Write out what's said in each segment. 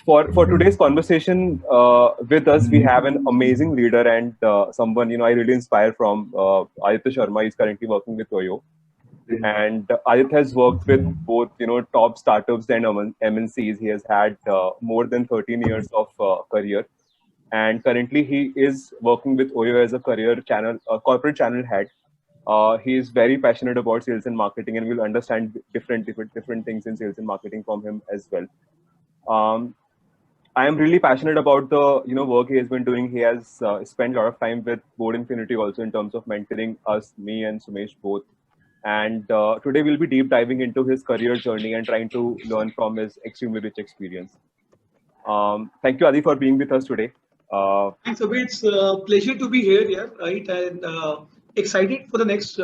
For today's conversation with us, we have an amazing leader and someone I really inspire from. Aditya Sharma is currently working with Toyo, and Aditya has worked with both top startups and MNCs. He has had more than 13 years of career, and currently he is working with Oyo as a career channel, corporate channel head. He is very passionate about sales and marketing, and we'll understand different things in sales and marketing from him as well. Um, I am really passionate about the work he has been doing. He has spent a lot of time with Board Infinity also in terms of mentoring us, me and Sumesh both. And today we'll be deep diving into his career journey and trying to learn from his extremely rich experience. Thank you, Adi, for being with us today. Thanks, Abhi. It's a pleasure to be here, yeah, right? And excited for the next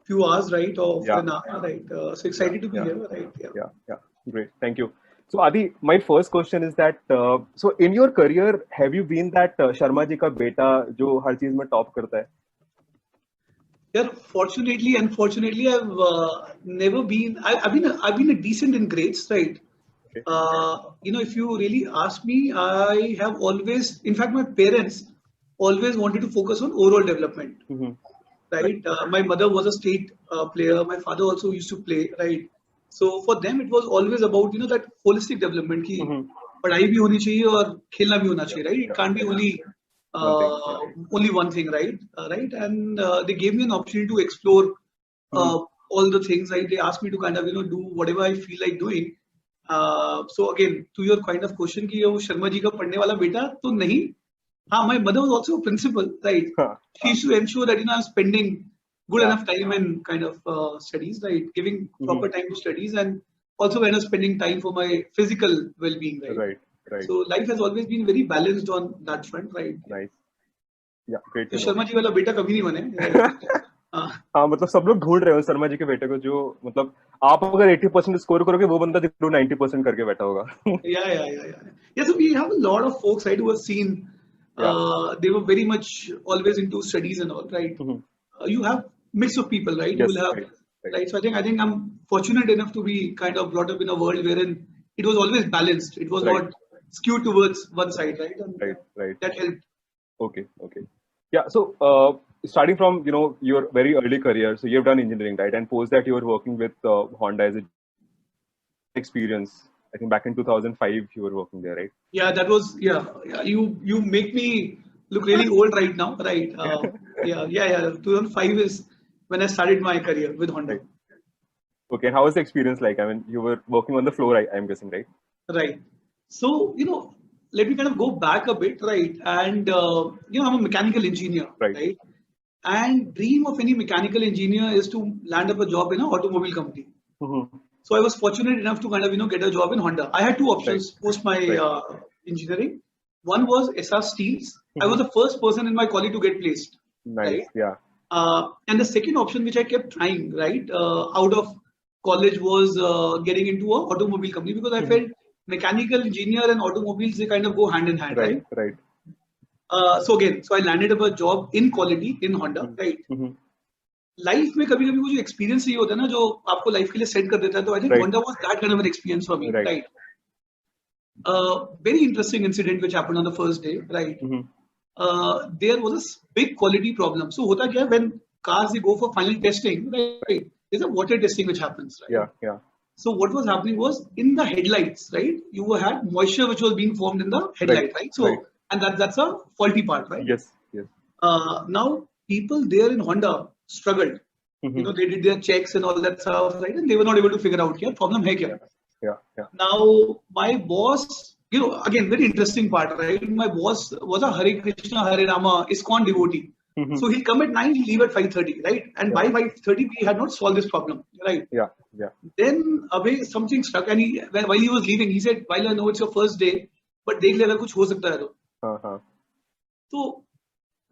few hours, right? Or for an hour, right? So excited to be here, right? Yeah. Great. Thank you. So, Adi, my first question is that, so in your career, have you been that Sharma ji ka beta जो हर चीज में top करता है? Yeah, fortunately, unfortunately, I've never been. I've been a decent in grades, right? Okay. If you really ask me, I have always, in fact, my parents always wanted to focus on overall development, right? My mother was a state player. My father also used to play, right? So for them, it was always about that holistic development. कि पढ़ाई भी होनी चाहिए और खेलना भी होना चाहिए, right? It can't be only one thing, right? Right? And they gave me an opportunity to explore all the things, right? They asked me to kind of do whatever I feel like doing. So again, to your kind of question कि वो शर्मा जी का पढ़ने वाला बेटा तो नहीं. My mother was also a principal, right? She used to ensure that I'm spending good enough time in kind of studies, right? Giving proper time to studies and also kind of spending time for my physical well-being, right? Right. So life has always been very balanced on that front, right? Nice. Yeah, great. तो शर्मा जी वाला बेटा कभी नहीं बने. हाँ, मतलब सब लोग ढूंढ रहे हो शर्मा जी के बेटे को जो मतलब आप अगर 80% स्कोर करोगे वो बंदा जो 90% करके बैठा होगा. Yeah. So we have a lot of folks, right, who have seen. They were very much always into studies and all, right? You have mix of people, right? Yes, you will have, right? So I think I'm fortunate enough to be kind of brought up in a world wherein it was always balanced. It was not skewed towards one side, right? And right. That helped. Okay. Yeah. So starting from your very early career, so you've done engineering, right? And post that you were working with Honda as a experience. I think back in 2005 you were working there, right? Yeah, that was You make me look really old right now, right? 2005 is when I started my career with Honda. Right. Okay, and how was the experience like? I mean, you were working on the floor, I'm guessing, right? Right. So let me kind of go back a bit, right? And I'm a mechanical engineer, right? And dream of any mechanical engineer is to land up a job in an automobile company. So I was fortunate enough to kind of get a job in Honda. I had two options post my engineering. One was SR Steels. I was the first person in my college to get placed. Nice, right? Yeah. And the second option, which I kept trying, right, out of college, was getting into an automobile company because I felt mechanical engineer and automobiles, they kind of go hand in hand, right? Right. So I landed up a job in quality in Honda, right? Life में कभी कभी वो जो experience ये होता है ना जो आपको लाइफ के लिए सेट कर देता है तो I think Honda was that kind of an experience for me, right? Very interesting incident which happened on the first day, right? There was a big quality problem. So होता क्या है when cars they go for final testing, right? There's a water testing which happens, right? Yeah. So what was happening was in the headlights, right? You had moisture which was being formed in the headlight, right? So and that's a faulty part, right? Yes. Now people there in Honda struggled. They did their checks and all that stuff, right? And they were not able to figure out what problem hai kya. Yeah. Now my boss, again very interesting part, right? My boss was a Hare Krishna Hare Rama ISKCON devotee. So he'll come at 9, he'll leave at 5:30, right? And by 5:30 we had not solved this problem, right? Yeah. Then something stuck, and while he was leaving, he said, "While I know it's your first day, but देख ले अगर कुछ हो सकता है तो." So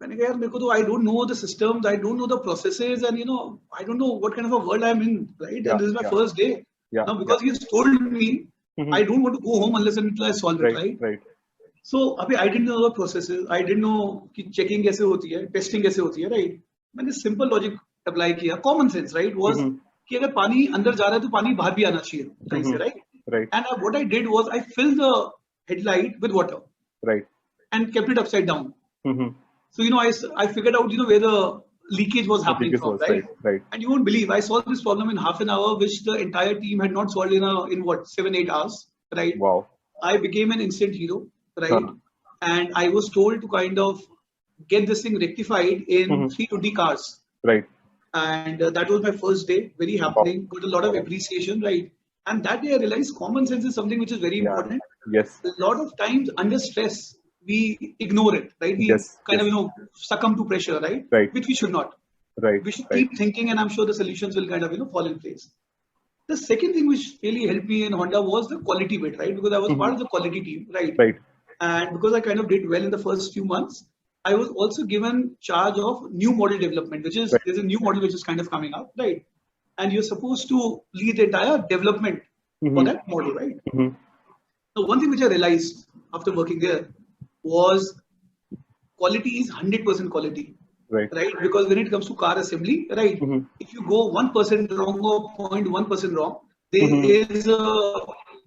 मैंने कहा यार मेरे को तो I don't know the systems, I don't know the processes, and I don't know what kind of a world I'm in, right? And this is my first day. Now because he's told me, I don't want to go home unless and until I solve it, right? So I didn't know the processes, I didn't know कि checking कैसे होती है, testing कैसे होती है, right? मैंने simple logic apply किया, common sense, right? Was कि अगर पानी अंदर जा रहा है तो पानी बाहर भी आना चाहिए, right? Right. And what I did was I filled the headlight with water Right. and kept it upside down. Mm-hmm. So, I figured out, where the leakage was happening Leakage from, was, right? right. And you won't believe, I solved this problem in half an hour, which the entire team had not solved in what, 7-8 hours, right? Wow. I became an instant hero, right? Huh. And I was told to kind of get this thing rectified in 320 cars. Right. And that was my first day, very happening, got a lot of appreciation, right? And that day I realized common sense is something which is very important. Yes. A lot of times under stress, we ignore it, right? We kind of, succumb to pressure, right? Right. Which we should not. Right. We should keep thinking, and I'm sure the solutions will kind of, fall in place. The second thing which really helped me in Honda was the quality bit, right? Because I was part of the quality team, right? Right. And because I kind of did well in the first few months, I was also given charge of new model development, which is, there's a new model which is kind of coming up, right? And you're supposed to lead the entire development for that model, right? So one thing which I realized after working there was quality is 100% quality. Right. Because when it comes to car assembly, right, if you go 1% wrong or 0.1% wrong, there is a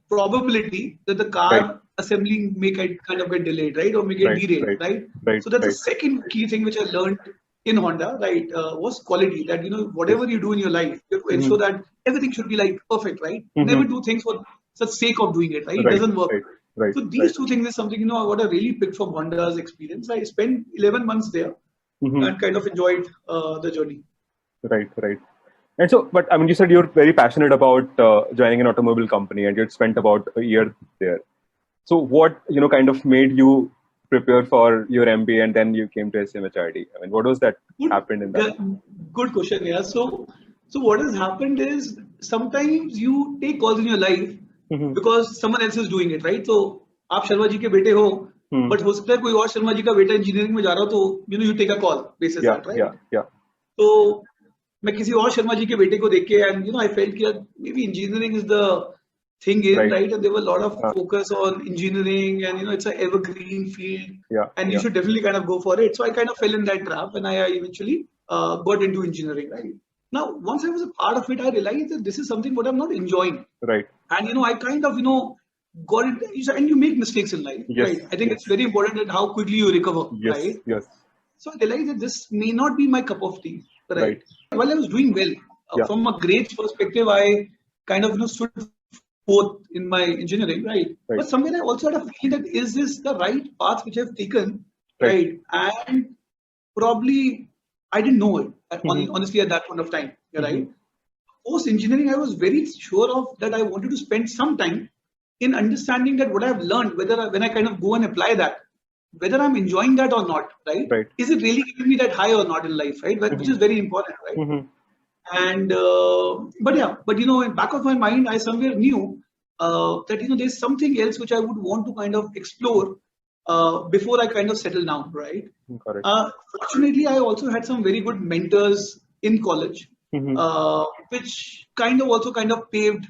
probability that the car assembly may kind of get delayed, right, or may get derailed, right? So that's the second key thing which I learned in Honda, right, was quality. That whatever you do in your life, you have to ensure that everything should be like perfect, right? Never do things for the sake of doing it, right? It doesn't work. So these two things is something what I really picked from Honda's experience. I spent 11 months there. And kind of enjoyed the journey. Right. And so, but I mean, you said you're very passionate about joining an automobile company, and you'd spent about a year there. So, what kind of made you prepare for your MBA, and then you came to SMHRD? I mean, what was that happened in that? Good question, yeah. So what has happened is sometimes you take calls in your life because someone else is doing it, right? So, आप शर्मा जी के बेटे हो. But हो सकता है कोई और शर्मा जी का बेटा इंजीनियरिंग में जा रहा हो तो you take a call basis that, right? Yeah. So मैं किसी और शर्मा जी के बेटे को देख के and I felt that maybe engineering is the thing in, right? And there were a lot of focus on engineering, and it's an evergreen field, and you should definitely kind of go for it. So I kind of fell in that trap, and I eventually got into engineering, right? Now, once I was a part of it, I realized that this is something what I'm not enjoying, right? And I kind of got it, and you make mistakes in life, right? I think it's very important that how quickly you recover, right? Yes. So I realized that this may not be my cup of tea, right? While I was doing well, from a grades perspective, I kind of stood forth in my engineering, right? But somewhere I also had a feeling that is this the right path which I've taken, right? And probably I didn't know it honestly at that point of time, right? Post engineering, I was very sure of that I wanted to spend some time in understanding that what I've learned, when I kind of go and apply that, whether I'm enjoying that or not, right? Is it really giving me that high or not in life, right? Which is very important, right? And but in back of my mind, I somewhere knew that there's something else which I would want to kind of explore before I kind of settle down, right? Fortunately, I also had some very good mentors in college, which kind of also kind of paved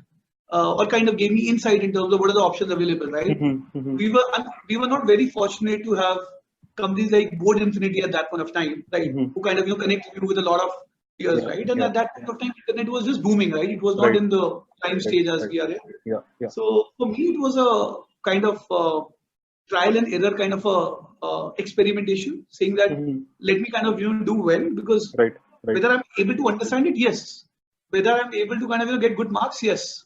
or kind of gave me insight in terms of what are the options available, right? We were not very fortunate to have companies like Board Infinity at that point of time, right? Who kind of connected you with a lot of peers, right? And at that point of time, internet was just booming, right? It was not in the prime stage as we are in. So for me, it was a kind of trial and error kind of a experimentation, saying that let me kind of do well, because whether I'm able to understand it, yes. Whether I'm able to kind of get good marks, yes.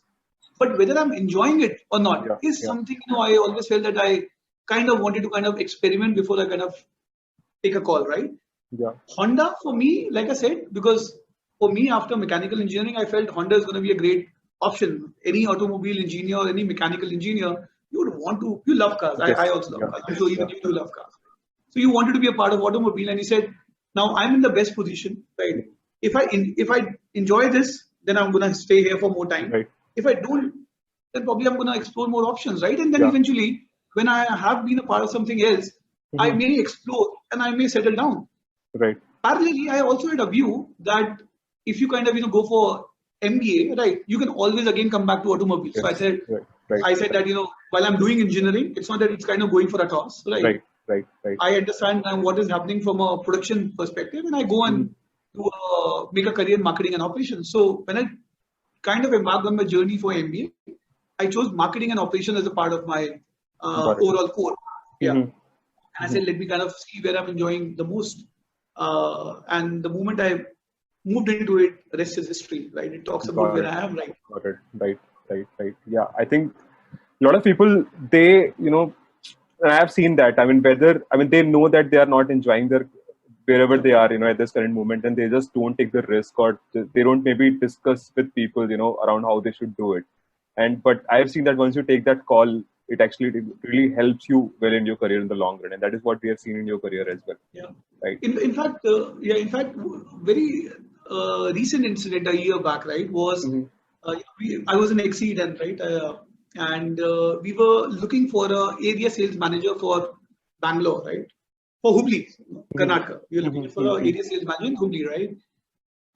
But whether I'm enjoying it or not is something I always felt that I kind of wanted to kind of experiment before I kind of take a call, right? Honda for me, like I said, because for me after mechanical engineering, I felt Honda is going to be a great option. Any automobile engineer, any mechanical engineer, you love cars. I also love cars. I'm sure even you do love cars. So you wanted to be a part of automobile, and you said, now I'm in the best position, right? If I enjoy this, then I'm going to stay here for more time. If I don't, then probably I'm going to explore more options, right? And then eventually, when I have been a part of something else, I may explore and I may settle down. Parallelly, I also had a view that if you kind of go for MBA, right, you can always again come back to automobile. So I said, that while I'm doing engineering, it's not that it's kind of going for a toss, right? I understand what is happening from a production perspective, and I go and make a career in marketing and operations. So when I kind of embarked on my journey for MBA, I chose marketing and operation as a part of my overall core. Yeah. And I said, let me kind of see where I'm enjoying the most. And the moment I moved into it, rest is history, right? It talks about where I am right. Got it. Right. Yeah, I think a lot of people, they, I have seen that. I mean, they know that they are not enjoying their wherever they are, at this current moment, and they just don't take the risk, or they don't maybe discuss with people, around how they should do it. But I have seen that once you take that call, it actually really helps you well in your career in the long run, and that is what we have seen in your career as well. Yeah. Right. In fact, very recent incident a year back, right, was I was in Exceed, and right, and we were looking for a area sales manager for Bangalore, right, for Hubli, Karnataka. We were looking for an area sales manager in Hubli, right,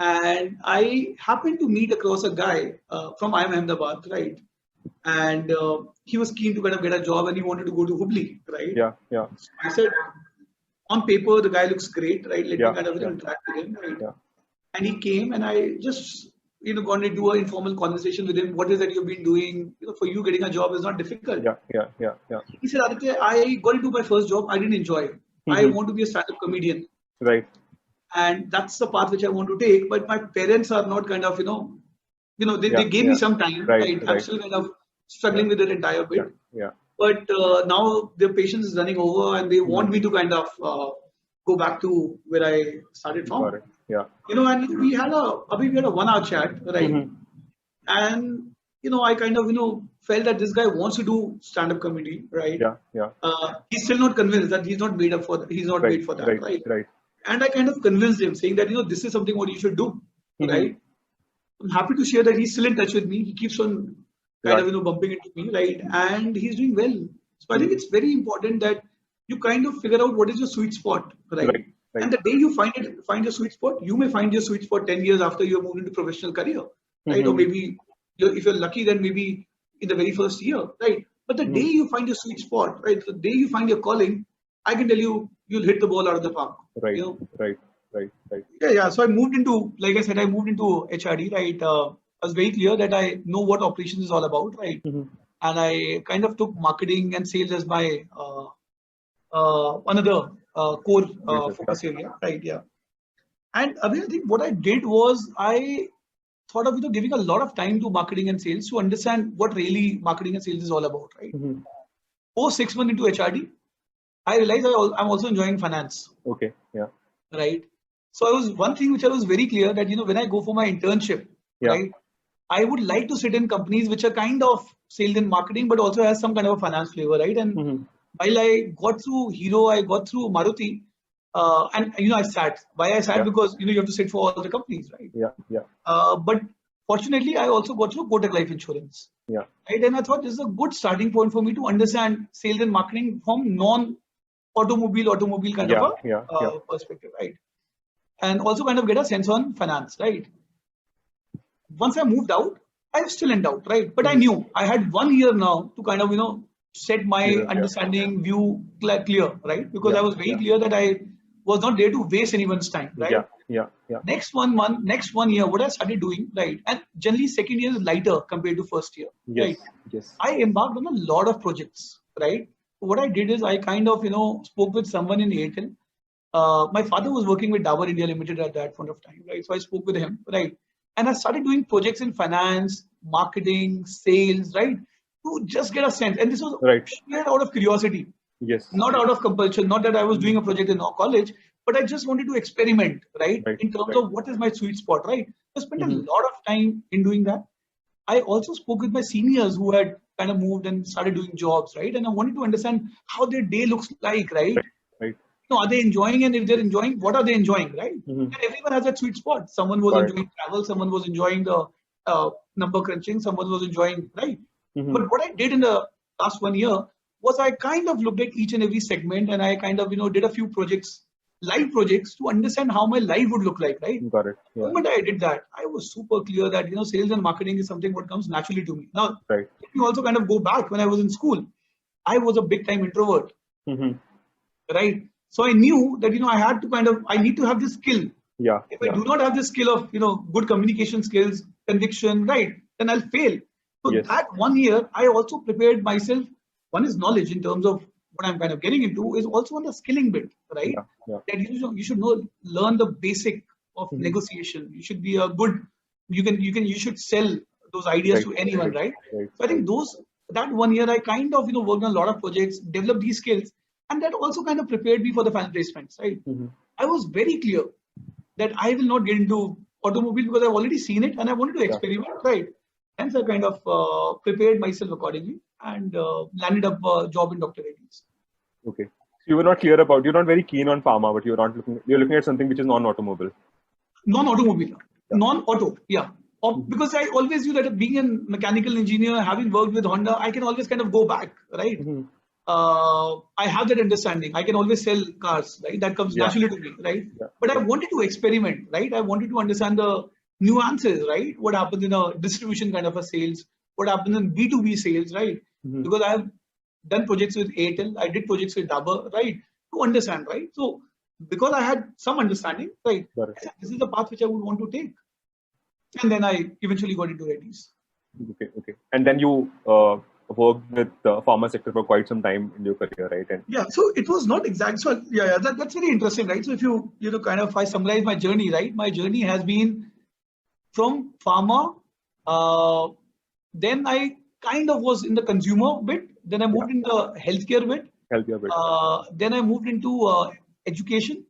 and I happened to meet across a guy from IIM Ahmedabad, right, and he was keen to kind of get a job, and he wanted to go to Hubli, right. Yeah. So I said, on paper, the guy looks great, right? Let me kind of interact with him, right? Yeah. And he came, and I just going to do an informal conversation with him. What is that you've been doing? For you, getting a job is not difficult. Yeah. He said, Aditya, I got into my first job. I didn't enjoy it. I want to be a stand-up comedian. Right. And that's the path which I want to take. But my parents are not kind of, they gave me some time. Right. I'm still kind of struggling with it entire bit. Yeah. But now their patience is running over, and they want me to kind of go back to where I started from. Got it. Yeah. And we had a 1-hour chat, right? And I kind of felt that this guy wants to do stand-up comedy, right? Yeah. He's still not convinced that he's not made up for. He's not made for that, right? And I kind of convinced him, saying that this is something what you should do, right? I'm happy to share that he's still in touch with me. He keeps on kind of bumping into me, right? And he's doing well. So I think it's very important that you kind of figure out what is your sweet spot, right? And the day you find your sweet spot, you may find your sweet spot 10 years after you have moved into professional career, right? Or maybe if you're lucky, then maybe in the very first year, right? But the day you find your sweet spot, right? The day you find your calling, I can tell you, you'll hit the ball out of the park. Right. Right. Yeah. So I moved into, like I said, HRD, right? I was very clear that I know what operations is all about, right? And I kind of took marketing and sales as my another core focus area, right? Yeah. And I think what I did was I thought of giving a lot of time to marketing and sales to understand what really marketing and sales is all about, right? Post 6 months into HRD, I realized I'm also enjoying finance. Okay. Yeah. Right. So I was one thing which I was very clear that when I go for my internship, right, I would like to sit in companies which are kind of sales and marketing, but also has some kind of a finance flavor, right? And while I got through Hero, I got through Maruti, and I sat. Why I sat? Because you have to sit for all the companies, right? Yeah. But fortunately, I also got through Kotak Life Insurance. Yeah. Right, and I thought this is a good starting point for me to understand sales and marketing from non-automobile kind of a perspective, right? And also kind of get a sense on finance, right? Once I moved out, I was still in doubt, right? But I knew I had 1 year now to kind of, set my understanding, view clear, right? Because I was very clear that I was not there to waste anyone's time, right? Yeah. Next 1 month, next 1 year, what I started doing, right? And generally second year is lighter compared to first year, right? Yes. I embarked on a lot of projects, right? What I did is I kind of, spoke with someone in Airtel. My father was working with Dabur India Limited at that point of time, right? So I spoke with him, right? And I started doing projects in finance, marketing, sales, right? To just get a sense. And this was out of curiosity. Yes. Not out of compulsion. Not that I was doing a project in college, but I just wanted to experiment, right? In terms of what is my sweet spot, right? I spent a lot of time in doing that. I also spoke with my seniors who had kind of moved and started doing jobs, right? And I wanted to understand how their day looks like, right? Are they enjoying? And if they're enjoying, what are they enjoying, right? And everyone has that sweet spot. Someone was enjoying travel, someone was enjoying the number crunching, someone was enjoying, right? But what I did in the last 1 year was I kind of looked at each and every segment, and I kind of, did a few projects, live projects, to understand how my life would look like, right? Got it. Yeah. The moment I did that, I was super clear that, sales and marketing is something what comes naturally to me. Now, if you also kind of go back when I was in school, I was a big time introvert, right? So I knew that, I had to I need to have this skill. Yeah. If I do not have this skill of, good communication skills, conviction, right, then I'll fail. So Yes. that 1 year, I also prepared myself. One is knowledge in terms of what I'm kind of getting into, is also on the skilling bit, right? Yeah. Yeah. That you should learn the basic of negotiation. You should be a good. You should sell those ideas to anyone, right? Right. So I think that 1 year I kind of worked on a lot of projects, developed these skills, and that also kind of prepared me for the final placements, right? I was very clear that I will not get into automobile because I've already seen it and I wanted to experiment, right? Hence, I kind of prepared myself accordingly and landed up a job in Dr. Reddy's. Okay. So you were not clear about. You're not very keen on pharma, but you're not looking. You're looking at something which is non-automobile. Non-automobile, non-auto, yeah. Because I always knew that being a mechanical engineer, having worked with Honda, I can always kind of go back, right? I have that understanding. I can always sell cars, right? That comes naturally to me, right? But I wanted to experiment, right? I wanted to understand the nuances, right? What happens in a distribution kind of a sales? What happens in B2B sales, right? Because I have done projects with Airtel, I did projects with Dabur, right? To understand, right? So because I had some understanding, right? This is the path which I would want to take. And then I eventually got into Reddy's. Okay. And then you worked with the pharma sector for quite some time in your career, right? And yeah, so it was not exact. So that's very interesting, right? So if if I summarize my journey, right? My journey has been from pharma, then I kind of was in the consumer bit. Then I moved into the healthcare bit. Then I moved into education,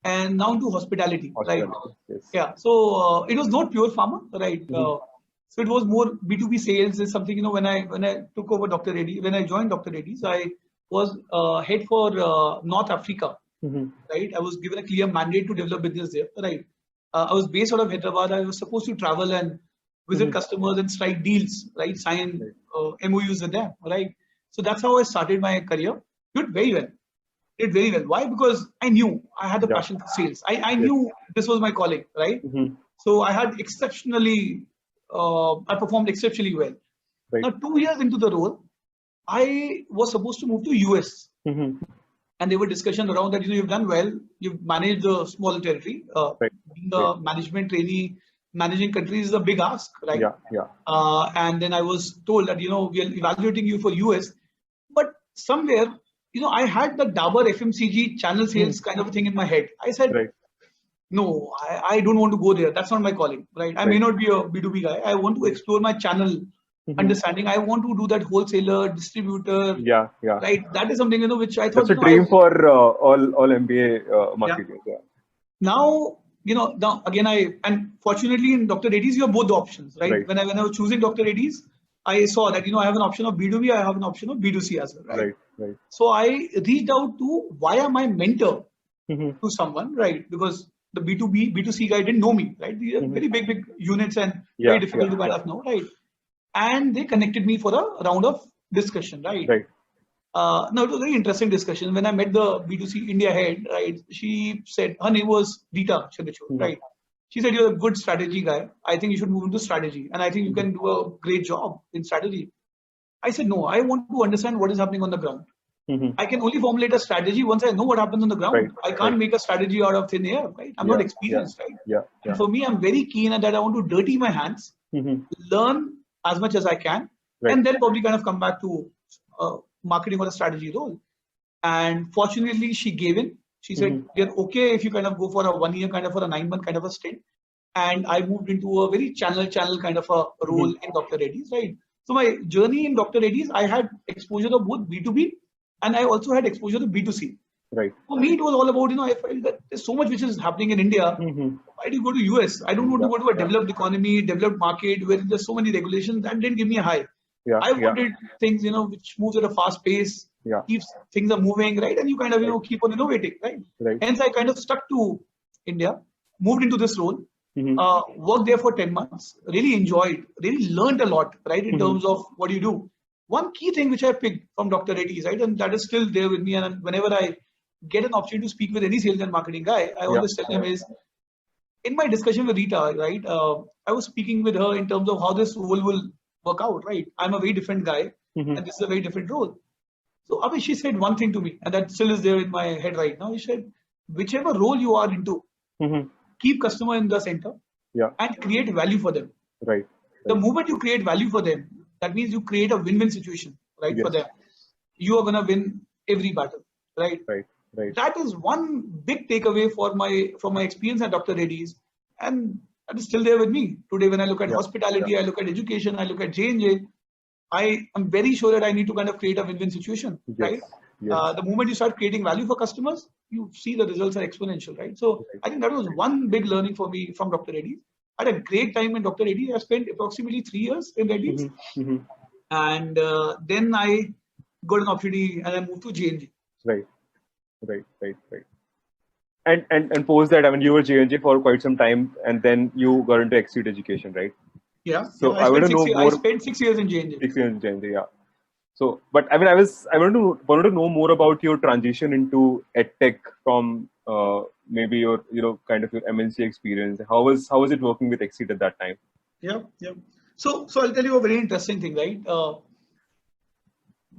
and now into hospitality. Right? Yes. Yeah. So it was not pure pharma, right? So it was more B2B sales. Is something when I took over Dr. Reddy, when I joined Dr. Reddy's, I was head for North Africa. Right? I was given a clear mandate to develop business there. Right? I was based out of Hyderabad. I was supposed to travel and visit customers and strike deals, right? Sign MOUs with them, right? So that's how I started my career. Did very well. Why? Because I knew I had the passion for sales. I knew this was my calling, right? So I had I performed exceptionally well. Right. Now, 2 years into the role, I was supposed to move to US. And there were discussions around that, you've done well, you've managed the small territory. Being a management trainee, managing countries is a big ask, right? And then I was told that, we are evaluating you for US. But somewhere, I had the Dabur FMCG channel sales kind of a thing in my head. I said, no, I don't want to go there. That's not my calling, right? I may not be a B2B guy. I want to explore my channel understanding. I want to do that wholesaler, distributor. Right. That is something, which I thought. That's a dream for all MBA marketers. Now, now again, and fortunately in Dr. Reddy's, you have both the options, right? When I was choosing Dr. Reddy's, I saw that, I have an option of B2B, I have an option of B2C as well, right? So I reached out to via my mentor to someone, right? Because the B2B, B2C guy didn't know me, right? These are very big units and very difficult to kind of know, right? And they connected me for a round of discussion, right? Now, it was a very interesting discussion. When I met the B2C India head, right, she said, her name was Rita Chandrachud, right? She said, you're a good strategy guy. I think you should move into strategy. And I think you can do a great job in strategy. I said, no, I want to understand what is happening on the ground. I can only formulate a strategy once I know what happens on the ground. I can't make a strategy out of thin air, right? I'm not experienced, right? And for me, I'm very keen at that. I want to dirty my hands, learn as much as I can, and then probably kind of come back to marketing or a strategy role. And fortunately, she gave in. She said, we're okay if you kind of go for a 1 year, kind of for a 9 month kind of a stint. And I moved into a very channel kind of a role in Dr. Reddy's, right? So my journey in Dr. Reddy's, I had exposure of both B2B and I also had exposure to B2C. Right. For me, it was all about, I felt that there's so much which is happening in India. Why do you go to US? I don't want to go to a developed economy, developed market where there's so many regulations. That didn't give me a high. I wanted things, which moves at a fast pace, keeps things are moving, right? And you kind of, keep on innovating, right? Hence, I kind of stuck to India, moved into this role, worked there for 10 months, really enjoyed, really learned a lot, right? In terms of what you do. One key thing which I picked from Dr. Reddy's, right? And that is still there with me. And whenever I get an opportunity to speak with any sales and marketing guy, I always tell them is, in my discussion with Rita, right? I was speaking with her in terms of how this role will work out, right? I'm a very different guy and this is a very different role. So Abhi, she said one thing to me and that still is there in my head right now. She said, whichever role you are into, keep customer in the center and create value for them. The moment you create value for them, that means you create a win-win situation, right, for Yes. them. You are going to win every battle, right? Right. Right. That is one big takeaway from my experience at Dr. Reddy's, and that is still there with me today. When I look at Yeah. hospitality, Yeah. I look at education, I look at J&J, I am very sure that I need to kind of create a win-win situation, right? Yes. Yes. The moment you start creating value for customers, you see the results are exponential, right? So Right. I think that was one big learning for me from Dr. Reddy's. I had a great time in Dr. Reddy's. I spent approximately 3 years in Reddy's, Mm-hmm. and then I got an opportunity and I moved to J&J. Right. Right. Right. Right. And post that, I mean, you were J&J for quite some time, and then you got into Exceed Education, right? Yeah, So I I want spent to know 6 years. I more. spent 6 years in J&J. 6 years in J&J, yeah. So, but I mean, I wanted to know more about your transition into edtech from maybe your kind of your MNC experience. How was it working with Exceed at that time? Yeah, yeah. So I'll tell you a very interesting thing, right?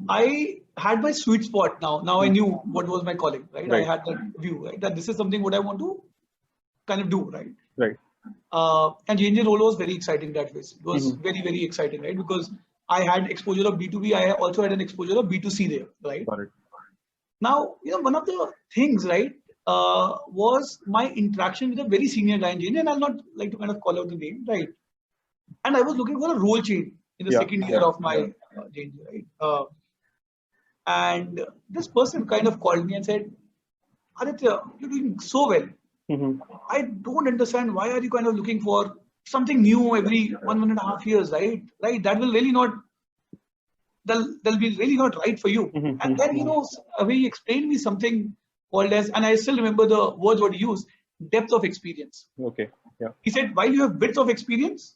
I had my sweet spot now. Now I knew what was my calling, right? I Right. had that view, right? That this is something what I want to kind of do, right? Right. And J&J role was very exciting that way. It was Mm-hmm. very, very exciting, right? Because I had exposure of B2B. I also had an exposure of B2C there, right? Got it. Now, one of the things, right, was my interaction with a very senior guy in J&J, and I'll not like to kind of call out the name, right? And I was looking for a role change in the Yeah. second year of my J&J, right? And this person kind of called me and said, Aditya, you're doing so well. Mm-hmm. I don't understand why are you kind of looking for something new every 1.5 years, right? Right? That will really not, they'll be really not right for you. Mm-hmm. And then, he explained me something called as, and I still remember the words what he used, depth of experience. Okay. Yeah. He said, while you have width of experience,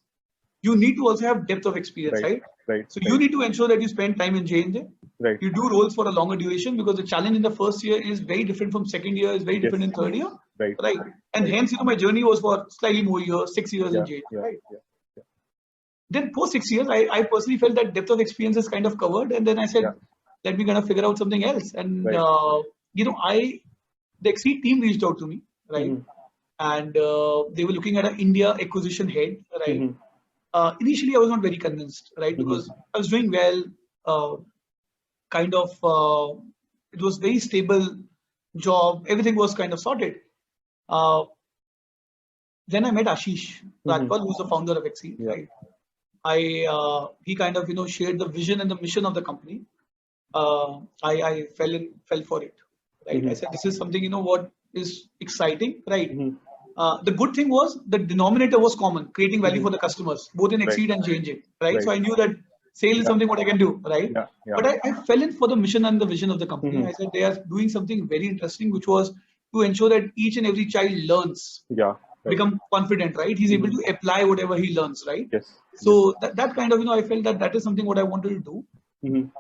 you need to also have depth of experience, right? Right. So you need to ensure that you spend time in J&J. Right. You do roles for a longer duration because the challenge in the first year is very different from second year, is very different in third year. Right. And hence, my journey was for slightly more years, 6 years in J&J, right? Yeah. Then post 6 years, I personally felt that depth of experience is kind of covered. And then I said, let me kind of figure out something else. And, the Exceed team reached out to me, right? Mm-hmm. And they were looking at an India acquisition head, right? Mm-hmm. Initially, I was not very convinced, right? Because I was doing well, it was very stable job. Everything was kind of sorted. Then I met Ashish Rajpal, who's the founder of Exceed, right? He kind of, shared the vision and the mission of the company. I fell for it, right? I said, this is something, what is exciting, right? The good thing was the denominator was common, creating value for the customers, both in Exceed and J&J, right? So I knew that sale is something what I can do, right? But I fell in for the mission and the vision of the company. I said they are doing something very interesting, which was to ensure that each and every child learns, become confident, right? He's able to apply whatever he learns, right? Yes. So that kind of, I felt that is something what I wanted to do.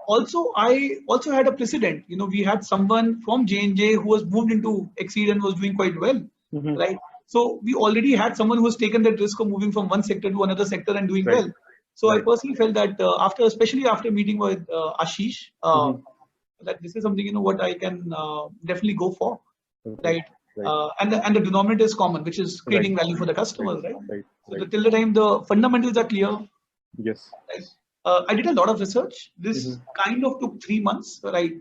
Also, I also had a precedent. We had someone from J&J who was moved into Exceed and was doing quite well, right? So we already had someone who has taken that risk of moving from one sector to another sector and doing well. So I personally felt that especially after meeting with Ashish, that this is something what I can definitely go for, right? And the denominator is common, which is creating value for the customers, right? So till the time the fundamentals are clear. Yes. Right? I did a lot of research. This kind of took 3 months, right?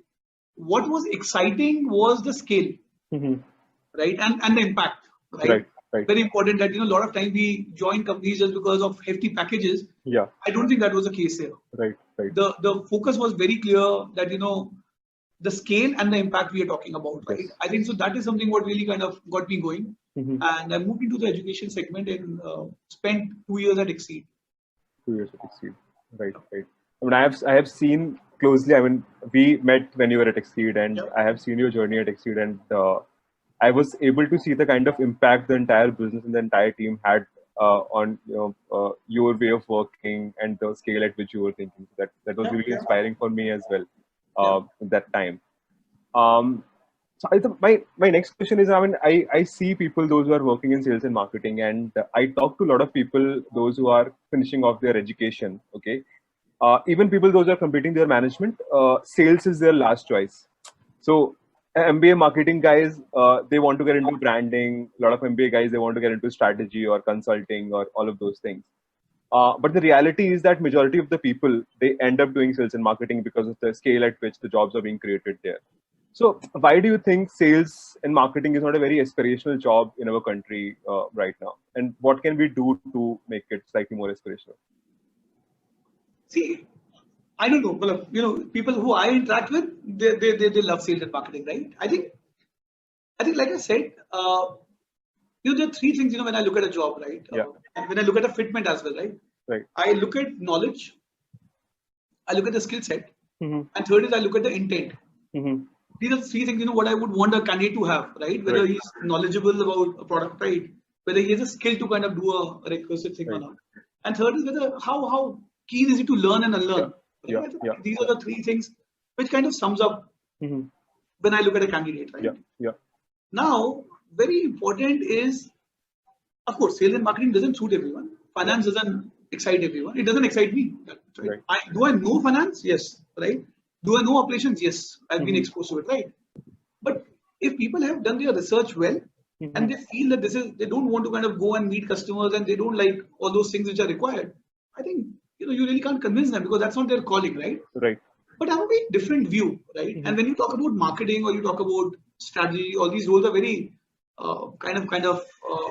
What was exciting was the scale, right? And the impact, right? Very important that, a lot of times we join companies just because of hefty packages. Yeah. I don't think that was the case here. Right. The focus was very clear that, the scale and the impact we are talking about, right? Yes. I think so that is something what really kind of got me going. And I moved into the education segment and spent 2 years at Exceed. 2 years at Exceed. Right. I mean, I have seen closely. I mean, we met when you were at Exceed, and I have seen your journey at Exceed, and I was able to see the kind of impact the entire business and the entire team had on your way of working and the scale at which you were thinking. That was really inspiring for me as well at that time. So I think my next question is, I mean, I see people, those who are working in sales and marketing, and I talk to a lot of people, those who are finishing off their education, okay? Even people, those who are completing their management, sales is their last choice. So MBA marketing guys, they want to get into branding. A lot of MBA guys, they want to get into strategy or consulting or all of those things. But the reality is that majority of the people, they end up doing sales and marketing because of the scale at which the jobs are being created there. So why do you think sales and marketing is not a very aspirational job in our country right now? And what can we do to make it slightly more aspirational? See, I don't know. Well, people who I interact with, they love sales and marketing, right? I think, like I said, there are three things, when I look at a job, right? Yeah. And when I look at a fitment as well, right? Right. I look at knowledge, I look at the skill set, Mm-hmm. and third is I look at the intent. Mm-hmm. These are the three things, what I would want a candidate to have, right? Whether Right. he's knowledgeable about a product, right? Whether he has a skill to kind of do a requisite thing or Right. not. And third is whether how keen is he to learn and unlearn. Yeah. Right? I think Yeah. these are the three things which kind of sums up Mm-hmm. when I look at a candidate, right? Yeah. Yeah. Now, very important is, of course, sales and marketing doesn't suit everyone. Finance doesn't excite everyone. It doesn't excite me. Right? Right. Do I know finance? Yes. Right. Do I know operations? Yes. I've been Mhm. exposed to it. Right. But if people have done their research well Mhm. and they feel that they don't want to kind of go and meet customers and they don't like all those things which are required, I think you really can't convince them because that's not their calling, right? Right. But I have a very different view, right? Mhm. And when you talk about marketing or you talk about strategy, all these roles are very kind of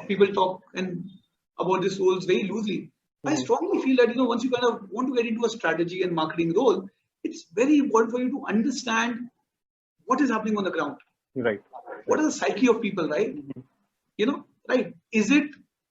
people talk and about these roles very loosely. I Mhm. strongly feel that once you kind of want to get into a strategy and marketing role, it's very important for you to understand what is happening on the ground. Right. What is the psyche of people, right? Right? Is it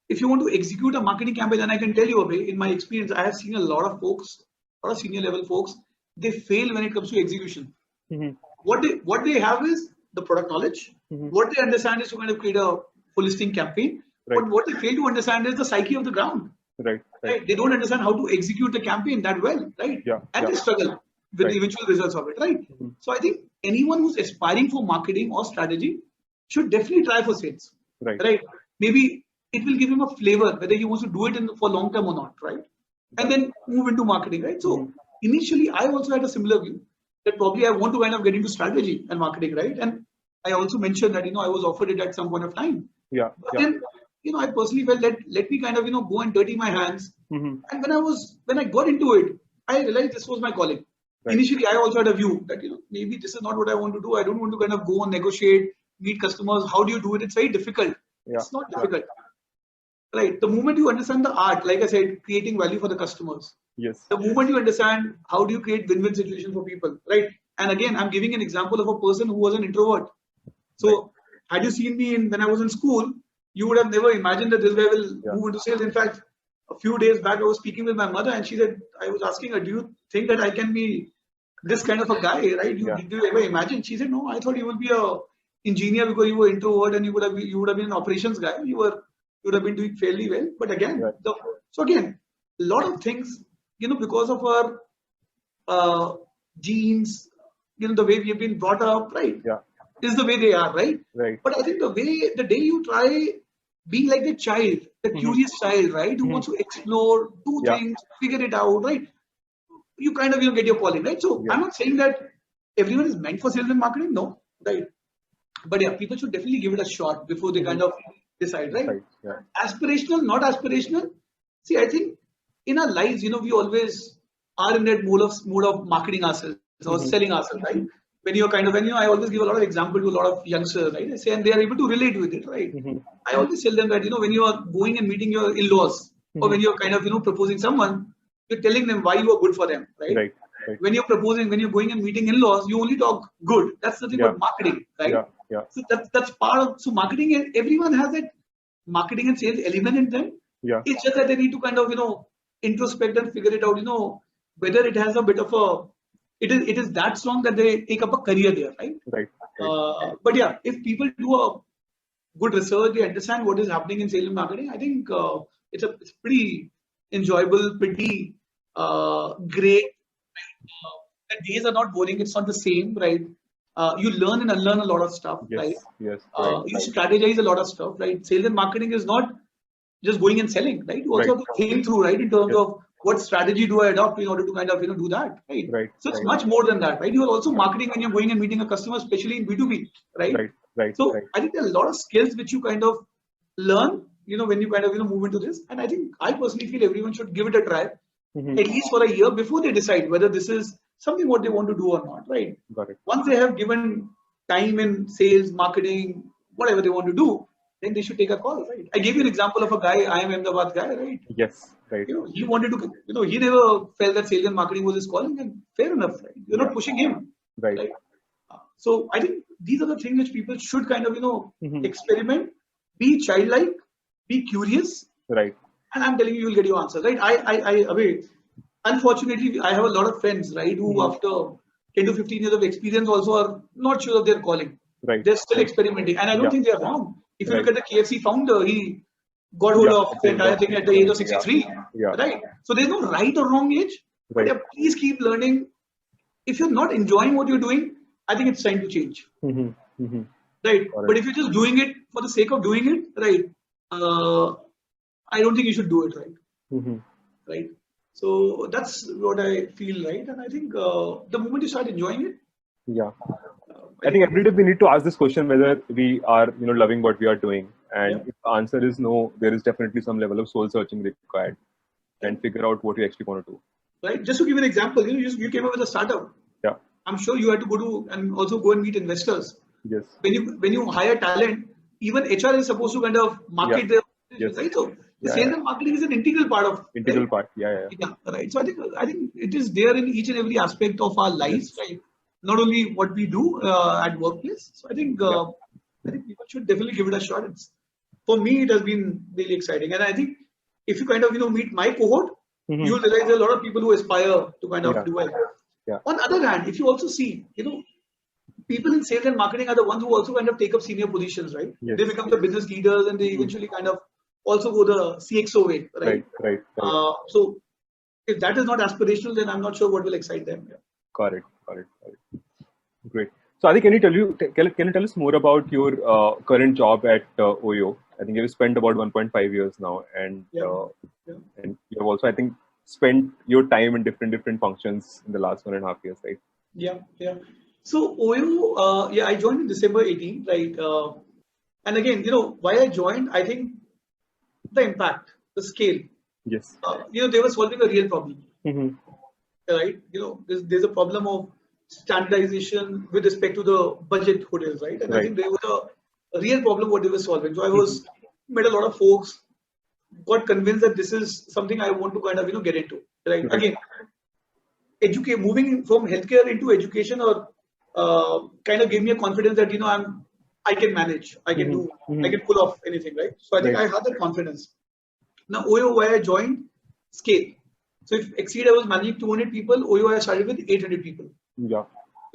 if you want to execute a marketing campaign, and I can tell you, Abhay, in my experience, I have seen a lot of folks, a lot of senior level folks, they fail when it comes to execution. Mhm. What they have is the product knowledge. Mhm. What they understand is to kind of create a holistic campaign. Right. But what they fail to understand is the psyche of the ground. Right. Right. Right? They don't understand how to execute the campaign that well, right? Yeah. And Yeah. they struggle with Right. the eventual results of it, right? Mhm. So I think anyone who's aspiring for marketing or strategy should definitely try for sales, Right. right? Maybe it will give him a flavor whether he wants to do it for long term or not, right? And then move into marketing, right? So Mhm. initially, I also had a similar view that probably I want to kind of get into strategy and marketing, right? And I also mentioned that I was offered it at some point of time. Yeah. But Yeah. then I personally felt that let me kind of go and dirty my hands. Mhm. And when I got into it, I realized this was my calling. Right. Initially, I also had a view that maybe this is not what I want to do. I don't want to kind of go and negotiate, meet customers. How do you do it? It's very difficult. Yeah. It's not Yeah. difficult, right? The moment you understand the art, like I said, creating value for the customers. Yes. The moment you understand how do you create win-win situation for people, right? And again, I'm giving an example of a person who was an introvert. So had you seen me when I was in school, you would have never imagined that this guy will move into sales. In fact, a few days back, I was speaking with my mother and she said, I was asking her, do you think that I can be this kind of a guy, right? Did you ever imagine? She said, no, I thought you would be a engineer because you were introvert and you would have been an operations guy. You would have been doing fairly well. But again, so again, a lot of things, because of our genes, the way we have been brought up, right? Yeah. Is the way they are, right? Right. But I think the day you try being like the child, the curious child, right? Who wants to explore, do things, figure it out, right? You kind of get your calling, right? So I'm not saying that everyone is meant for sales and marketing, no, right? But yeah, people should definitely give it a shot before they kind of decide, right? Yeah. Aspirational, not aspirational. See, I think in our lives, we always are in that mode of marketing ourselves or selling ourselves, right? When I always give a lot of example to a lot of youngsters, right? I say, and they are able to relate with it, right? I always tell them that, when you are going and meeting your in-laws or when you're kind of, proposing someone, you're telling them why you are good for them, right? Right. When you're going and meeting in-laws, you only talk good. That's the thing about marketing, right? Yeah. So that's part of, so marketing, and everyone has that marketing and sales element in them. Yeah. It's just that they need to kind of, introspect and figure it out, whether it has a bit of a, it is that strong that they take up a career there, right? Right. But yeah, if people do a good research, they understand what is happening in sales and marketing, I think it's pretty enjoyable, pretty great. The days are not boring. It's not the same, right? You learn and unlearn a lot of stuff, right? Yes. You strategize a lot of stuff, right? Sales and marketing is not just going and selling, right? You also have to think through, right, in terms of what strategy do I adopt in order to kind of do that, right? Right. So it's much more than that, right? You are also marketing when you're going and meeting a customer, especially in B2B, right? Right. So I think there are a lot of skills which you kind of learn when you kind of move into this, and I think I personally feel everyone should give it a try, Mm-hmm. at least for a year before they decide whether this is something what they want to do or not, right? Got it. Once they have given time in sales, marketing, whatever they want to do, then they should take a call, right? I gave you an example of a guy, I am Ahmedabad guy, right? Yes. Right. He wanted to, he never felt that sales and marketing was his calling, and fair enough, right? You're not pushing him, Right. right? So I think these are the things which people should kind of, Mm-hmm. experiment, be childlike, be curious, Right. and I'm telling you, you'll get your answer, right? Unfortunately, I have a lot of friends, right, who after 10 to 15 years of experience also are not sure of their calling. Right. They're still experimenting, and I don't Yeah. think they're wrong. If you Right. look at the KFC founder, he got hold Yeah. of the entire thing at the age of 63, Yeah. right? So there's no right or wrong age. But Right. yeah, please keep learning. If you're not enjoying what you're doing, I think it's time to change, Mm-hmm. Mm-hmm. right? Correct. But if you're just doing it for the sake of doing it, right, I don't think you should do it, right? Mm-hmm. Right. So that's what I feel, right? And I think the moment you start enjoying it, Yeah. I think every day we need to ask this question whether we are, loving what we are doing. And if the answer is no, there is definitely some level of soul searching required, and figure out what you actually want to do. right? Just to give an example, you came up with a startup. Yeah. I'm sure you had to go to and also go and meet investors. Yes. When you hire talent, even HR is supposed to kind of market their Yes. right. So the Yeah, sales yeah. and marketing is an integral part of Integral part. Yeah. Yeah, right. So I think it is there in each and every aspect of our lives, right? Not only what we do at workplace. So I think people should definitely give it a shot. For me, it has been really exciting, and I think if you kind of meet my cohort, Mm-hmm. you'll realize there are a lot of people who aspire to kind of Yeah. do well. Yeah. On the other hand, if you also see, people in sales and marketing are the ones who also kind of take up senior positions, right? Yes. They become the business leaders, and they eventually kind of also go the CXO way, right? Right. So if that is not aspirational, then I'm not sure what will excite them. Yeah. Got it. Great. So, Adi, can you tell us more about your current job at Oyo? I think you've spent about 1.5 years now, and and you have also, I think, spent your time in different functions in the last 1.5 years, right? Yeah. So Oyo, I joined in December 18, right? And again, why I joined, I think the impact, the scale. Yes. They were solving a real problem, Mm-hmm. right? There's a problem of standardization with respect to the budget hotels, right? And I think there was a real problem what they were solving. So I met a lot of folks, got convinced that this is something I want to kind of get into, right? Again, moving from healthcare into education or kind of gave me a confidence that I can manage, I can do, I can pull off anything, right? So I think I had that confidence. Now Oyo, why I joined, scale. So if Exceed I was managing 200 people, Oyo I started with 800 people. Yeah.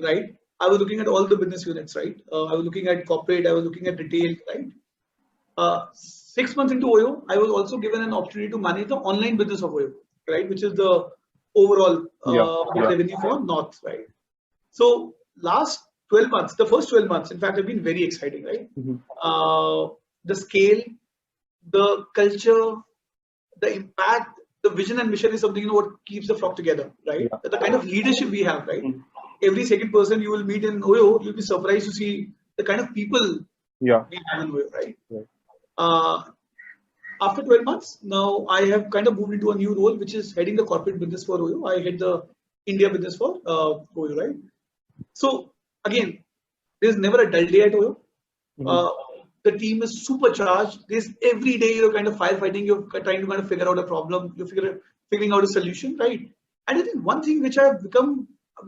Right. I was looking at all the business units, right? I was looking at corporate, I was looking at retail, right? 6 months into Oyo, I was also given an opportunity to manage the online business of Oyo, right? Which is the overall revenue for North, right? So last 12 months, the first 12 months, in fact, have been very exciting, right? Mm-hmm. The scale, the culture, the impact, the vision and mission is something, what keeps the flock together, right? Yeah. The kind of leadership we have, right? Every second person you will meet in Oyo, you'll be surprised to see the kind of people we have in Oyo, right? After 12 months, now I have kind of moved into a new role, which is heading the corporate business for Oyo. I head the India business for Oyo, right? So again, there's never a dull day at Oyo. The team is supercharged. There's every day you're kind of firefighting. You're trying to kind of figure out a problem. You're figuring out a solution, right? And I think one thing which I've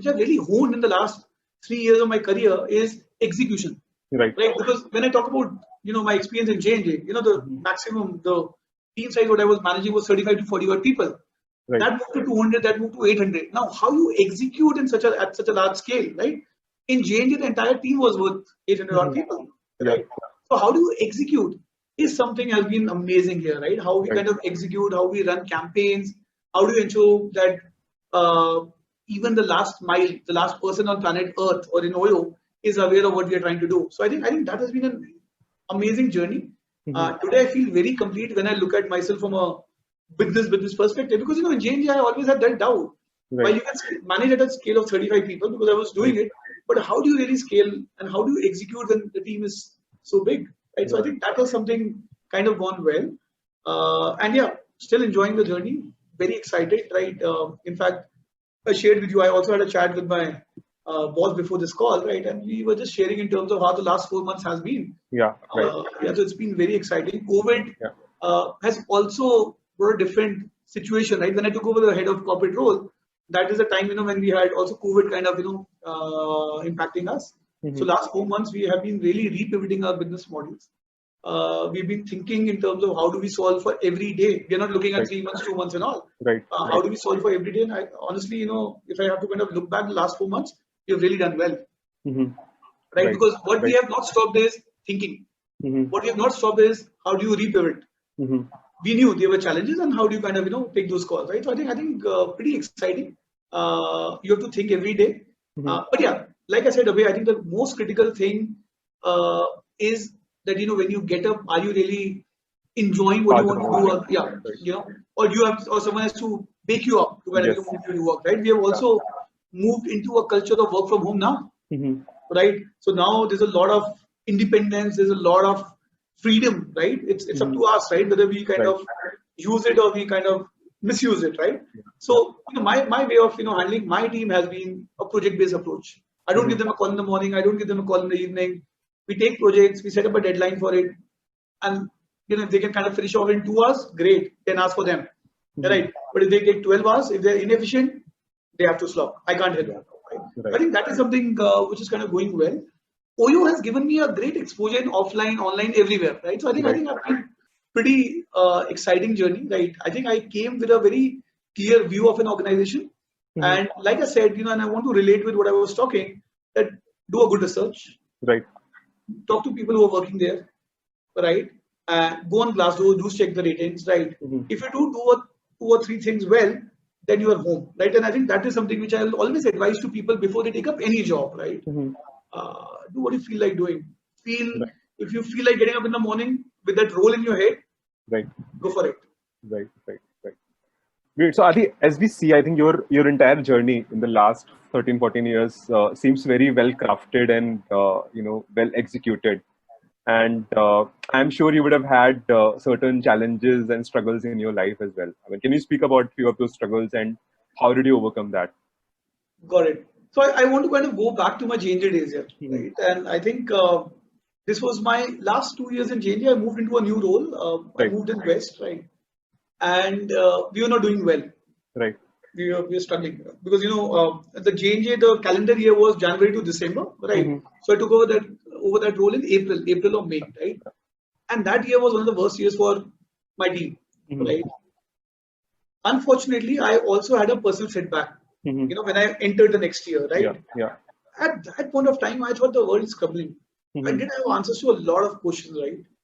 really honed in the last 3 years of my career is execution. Right. Because when I talk about my experience in J&J, the maximum, the team size what I was managing was 35 to 40 odd people. Right. That moved to 200. That moved to 800. Now, how you execute at such a large scale, right? In J&J, the entire team was worth 800 odd people, right? So how do you execute is something has been amazing here, right? How we kind of execute, how we run campaigns, how do you ensure that even the last mile, the last person on planet Earth or in Oyo is aware of what we are trying to do. So I think that has been an amazing journey. Today I feel very complete when I look at myself from a business perspective, because in J&J I always had that doubt. Why you can manage at a scale of 35 people because I was doing it, but how do you really scale and how do you execute when the team is so big, right? So I think that was something kind of gone well. And yeah, still enjoying the journey. Very excited, right? In fact, I shared with you, I also had a chat with my boss before this call, right? And we were just sharing in terms of how the last 4 months has been. Yeah, right. Yeah, so it's been very exciting. COVID has also brought a different situation, right? When I took over the head of corporate role, that is the time, when we had also COVID kind of, impacting us. So last 4 months, we have been really repivoting our business models. We've been thinking in terms of how do we solve for every day. We're not looking at 3 months, 2 months and all. Right. How do we solve for every day? And honestly, if I have to kind of look back the last 4 months, we've really done well. Right? Because what we have not stopped is thinking. What we have not stopped is how do you repivot? We knew there were challenges and how do you kind of, take those calls, right? So I think pretty exciting. You have to think every day. But yeah, like I said, Abhay, I think the most critical thing is that, when you get up, are you really enjoying what you want to do? Or you have, or someone has to wake you up to kind of move you to work, right? We have also moved into a culture of work from home now, right? So now there's a lot of independence, there's a lot of freedom, right? It's up to us, right? Whether we kind of use it or we kind of misuse it, right? So my way of handling my team has been a project-based approach. I don't give them a call in the morning. I don't give them a call in the evening. We take projects, we set up a deadline for it, and if they can kind of finish off in 2 hours, great. 10 hours for them, right? But if they take 12 hours, if they're inefficient, they have to slog. I can't help them. Right? I think that is something which is kind of going well. OYO has given me a great exposure in offline, online, everywhere, right? So I think I've been pretty exciting journey, right? I think I came with a very clear view of an organization, and like I said, and I want to relate with what I was talking, that do a good research, right? Talk to people who are working there, right? Go on Glassdoor, do check the ratings, right? If you do 2 or 3 things well, then you are home, right? And I think that is something which I'll always advise to people before they take up any job, right? Do what you feel like doing. If you feel like getting up in the morning with that role in your head, go for it. Right. Great. So Adi, as we see, I think your entire journey in the last 13, 14 years seems very well crafted and well executed. And I'm sure you would have had certain challenges and struggles in your life as well. I mean, can you speak about a few of those struggles and how did you overcome that? Got it. So I want to kind of go back to my J&J days here, right? And I think this was my last 2 years in J&J. I moved into a new role. I moved in West, right? And we were not doing well. Right. We were struggling because the J&J, the calendar year was January to December, right? So I took over that role in April or May, right? And that year was one of the worst years for my team, right? Unfortunately, I also had a personal setback. When I entered the next year, right? At that point of time, I thought the world is crumbling. I didn't have answers to a lot of questions,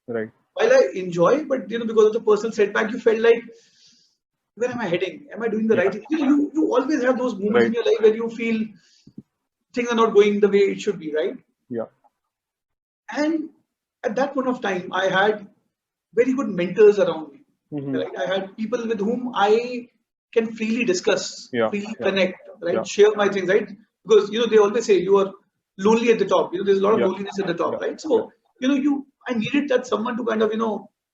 right? While I enjoy, but because of the personal setback, you felt like, where am I heading? Am I doing the right thing? You always have those moments in your life where you feel things are not going the way it should be, right? And at that point of time, I had very good mentors around me. Right? I had people with whom I can freely discuss, freely connect, right? Share my things, right? Because they always say you are lonely at the top. There's a lot of loneliness at the top, right? So I needed that someone to kind of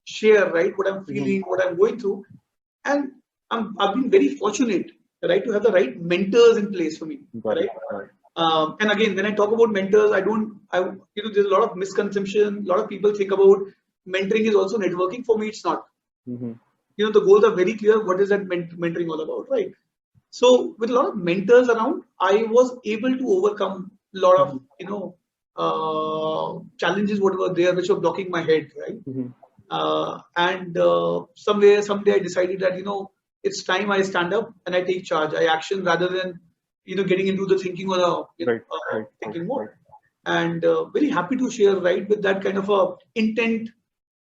share, right, what I'm feeling, what I'm going through, and I've been very fortunate, right, to have the right mentors in place for me, right? And again, when I talk about mentors, there's a lot of misconception. A lot of people think about mentoring is also networking. For me, it's not. The goals are very clear. What is that mentoring all about, right? So with a lot of mentors around, I was able to overcome a lot of challenges, whatever there, which were blocking my head, right? And someday I decided that it's time I stand up and I take charge. I action rather than getting into the thinking or thinking more. And very happy to share, right, with that kind of a intent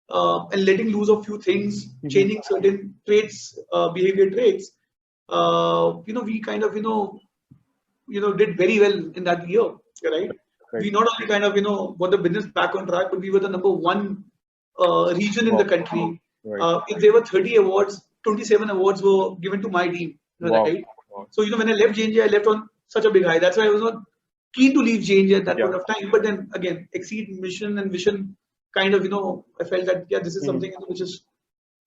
and letting loose of few things, changing certain traits, behavior traits. We kind of did very well in that year, right? We not only kind of got the business back on track, but we were the number 1 region in the country. If there were 30 awards, 27 awards were given to my team, right? So when I left J&J, I left on such a big high. That's why I was not keen to leave J&J at that point of time. But then again, Exceed mission and vision kind of, I felt that, yeah, this is something which is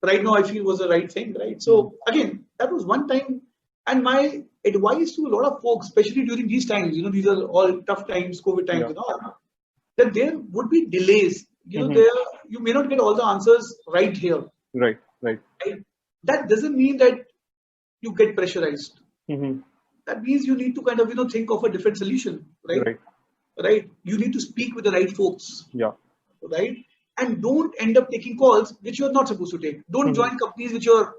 right now I feel was the right thing, right? So again, that was one time. And my advice to a lot of folks, especially during these times, these are all tough times, COVID times and all, that there would be delays. There you may not get all the answers right here. Right. That doesn't mean that you get pressurized. That means you need to kind of, think of a different solution, right? Right. You need to speak with the right folks. Yeah. Right. And don't end up taking calls which you're not supposed to take. Don't join companies which you'll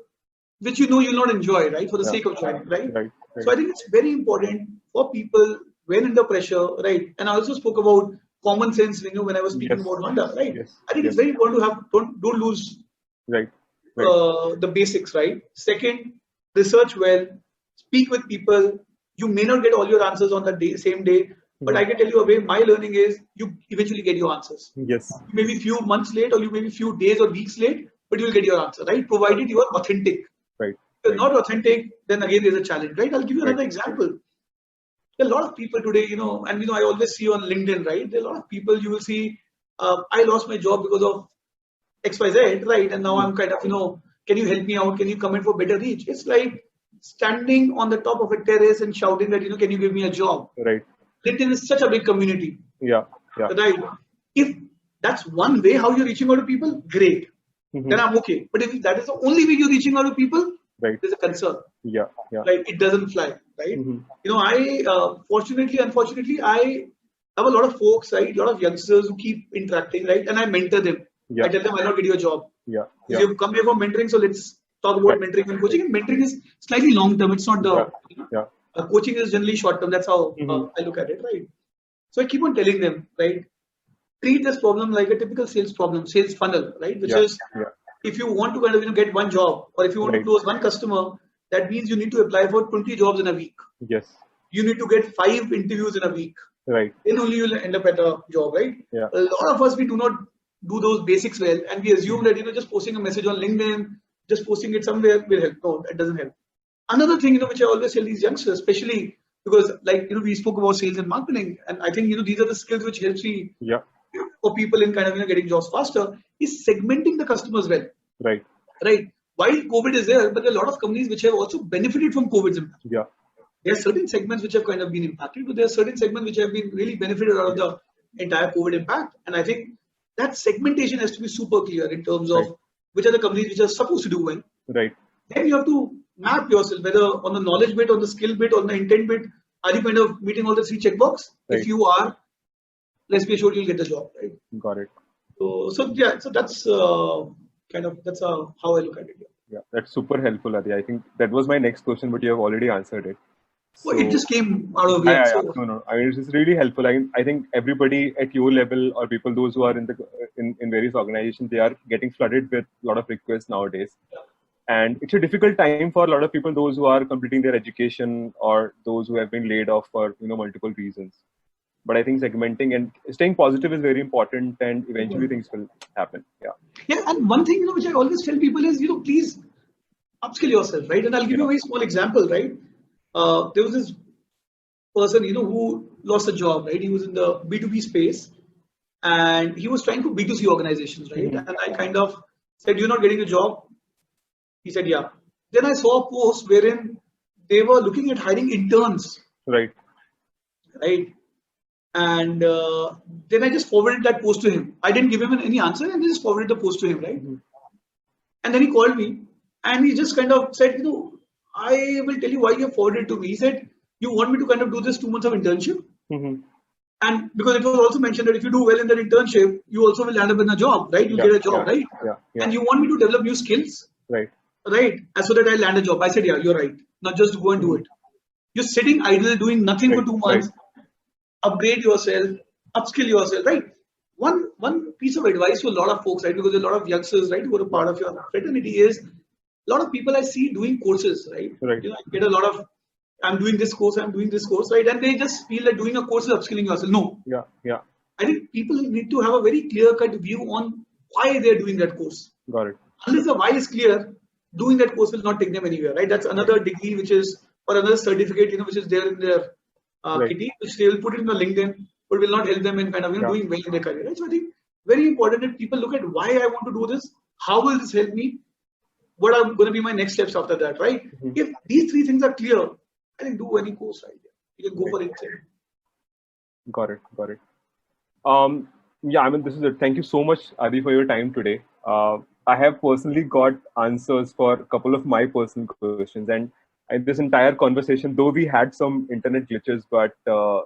not enjoy, right? For the sake of joining, right? So I think it's very important for people when under pressure, right? And I also spoke about common sense, when I was speaking about Honda, right? I think it's very important to have, don't lose the basics, right? Second, research well, speak with people. You may not get all your answers on the same day, but I can tell you a way, my learning is you eventually get your answers. Yes. You may be a few months late, or you may be a few days or weeks late, but you'll get your answer, right? Provided you are authentic. Right. If you're not authentic, then again there's a challenge, right? I'll give you another example. There are a lot of people today, and I always see on LinkedIn, right? There are a lot of people you will see, I lost my job because of XYZ, right? And now I'm kind of, can you help me out? Can you come in for better reach? It's like standing on the top of a terrace and shouting that, can you give me a job? Right. LinkedIn is such a big community. Yeah. Right. If that's one way how you're reaching out to people, great. Then I'm okay. But if that is the only way you're reaching out to people, there's a concern. Yeah. Like it doesn't fly, right? I unfortunately, I have a lot of folks, right? A lot of youngsters who keep interacting, right? And I mentor them. Yeah. I tell them, I'll not get you a job. Yeah. You've come here for mentoring, so let's talk about mentoring and coaching. And mentoring is slightly long term. It's not the coaching is generally short term. That's how I look at it, right? So I keep on telling them, right? Treat this problem like a typical sales problem, sales funnel, right? Which is, if you want to kind of get one job, or if you want to close one customer, that means you need to apply for 20 jobs in a week. Yes. You need to get 5 interviews in a week. Right. Then only you'll end up at a job, right? Yeah. A lot of us, we do not do those basics well, and we assume that just posting a message on LinkedIn, just posting it somewhere will help. No, that doesn't help. Another thing, which I always tell these youngsters, especially because, like, we spoke about sales and marketing, and I think these are the skills which helps me for people in kind of getting jobs faster, is segmenting the customers well. Right. While COVID is there, but there are a lot of companies which have also benefited from COVID's impact. Yeah. There are certain segments which have kind of been impacted, but there are certain segments which have been really benefited out of the entire COVID impact. And I think that segmentation has to be super clear in terms of which are the companies which are supposed to do well. Right. Then you have to map yourself, whether on the knowledge bit, on the skill bit, on the intent bit, are you kind of meeting all the 3 checkbox? If you are, let's be assured you'll get the job, right? Got it. So that's that's how I look at it. Yeah, that's super helpful, Adi. I think that was my next question, but you have already answered it. So, it just came out of it. No. I mean, it's just really helpful. I think everybody at your level, or people, those who are in various organizations, they are getting flooded with a lot of requests nowadays. Yeah. And it's a difficult time for a lot of people, those who are completing their education or those who have been laid off for multiple reasons. But I think segmenting and staying positive is very important, and eventually things will happen. Yeah, and one thing which I always tell people is please upskill yourself, right? And I'll give you a very small example, right? There was this person who lost a job, right? He was in the B2B space, and he was trying for B2C organizations, right? And I kind of said, "You're not getting a job." He said, "Yeah." Then I saw a post wherein they were looking at hiring interns. Right. And then I just forwarded that post to him. I didn't give him any answer, and I just forwarded the post to him, right? And then he called me, and he just kind of said, I will tell you why you have forwarded to me. He said, you want me to kind of do this 2 months of internship? And because it was also mentioned that if you do well in that internship, you also will land up in a job, right? You get a job, right? And you want me to develop new skills? Right. And so that I land a job. I said, yeah, you're right. Now just go and do it. You're sitting idle, doing nothing for 2 months. Upgrade yourself, upskill yourself, right? One piece of advice to a lot of folks, right? Because a lot of youngsters, right, who are a part of your fraternity, is a lot of people I see doing courses, right? I get a lot of, I'm doing this course, right? And they just feel that doing a course is upskilling yourself. No. Yeah. I think people need to have a very clear-cut view on why they're doing that course. Got it. Unless the why is clear, doing that course will not take them anywhere, right? That's another degree which is, or another certificate, which is there in their kitty, which they will put it in the LinkedIn, but will not help them in kind of doing well in their career, right? So I think very important that people look at why I want to do this, how will this help me, what are going to be my next steps after that, right? If these three things are clear, I think do any course, right? You can go for it. Got it. Yeah, I mean, this is it. Thank you so much, Adi, for your time today. I have personally got answers for a couple of my personal questions, and this entire conversation, though we had some internet glitches, but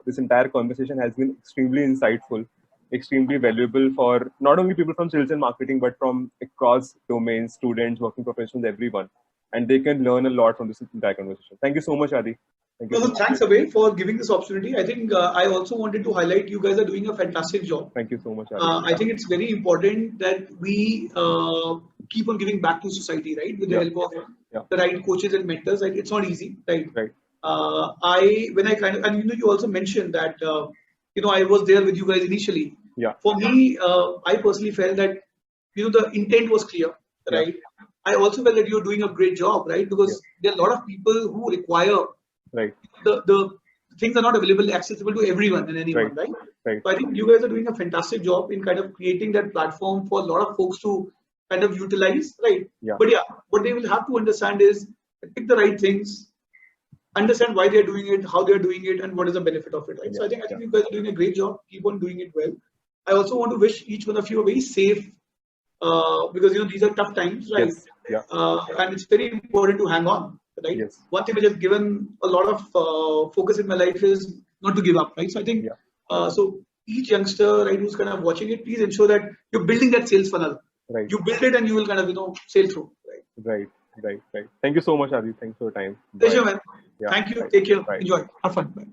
this entire conversation has been extremely insightful, extremely valuable for not only people from sales and marketing, but from across domains, students, working professionals, everyone. And they can learn a lot from this entire conversation. Thank you so much, Adi. Thank you. No, thanks, Abhay, for giving this opportunity. I think I also wanted to highlight you guys are doing a fantastic job. Thank you so much, Adi. I think it's very important that we keep on giving back to society, right? With the help of the right coaches and mentors. Right? It's not easy, right? Right. You also mentioned that I was there with you guys initially. Yeah. For me, I personally felt that the intent was clear, right? Yeah. I also felt that you're doing a great job, right? Because there are a lot of people who require the things are not available, accessible to everyone and anyone, right? So I think you guys are doing a fantastic job in kind of creating that platform for a lot of folks to kind of utilize, right? Yeah. But what they will have to understand is pick the right things, understand why they're doing it, how they're doing it, and what is the benefit of it, right? So I think you guys are doing a great job. Keep on doing it well. I also want to wish each one of you a very safe, because these are tough times, right? Yes. Yeah. And it's very important to hang on, right? Yes. One thing which has given a lot of focus in my life is not to give up, right? So I think so each youngster, right, who's kind of watching it, please ensure that you're building that sales funnel. Right. You build it and you will kind of sail through, right? Right. Thank you so much, Adi. Thanks for your time. Pleasure, man. Yeah. Thank you. Take care. Enjoy. Have fun. Bye.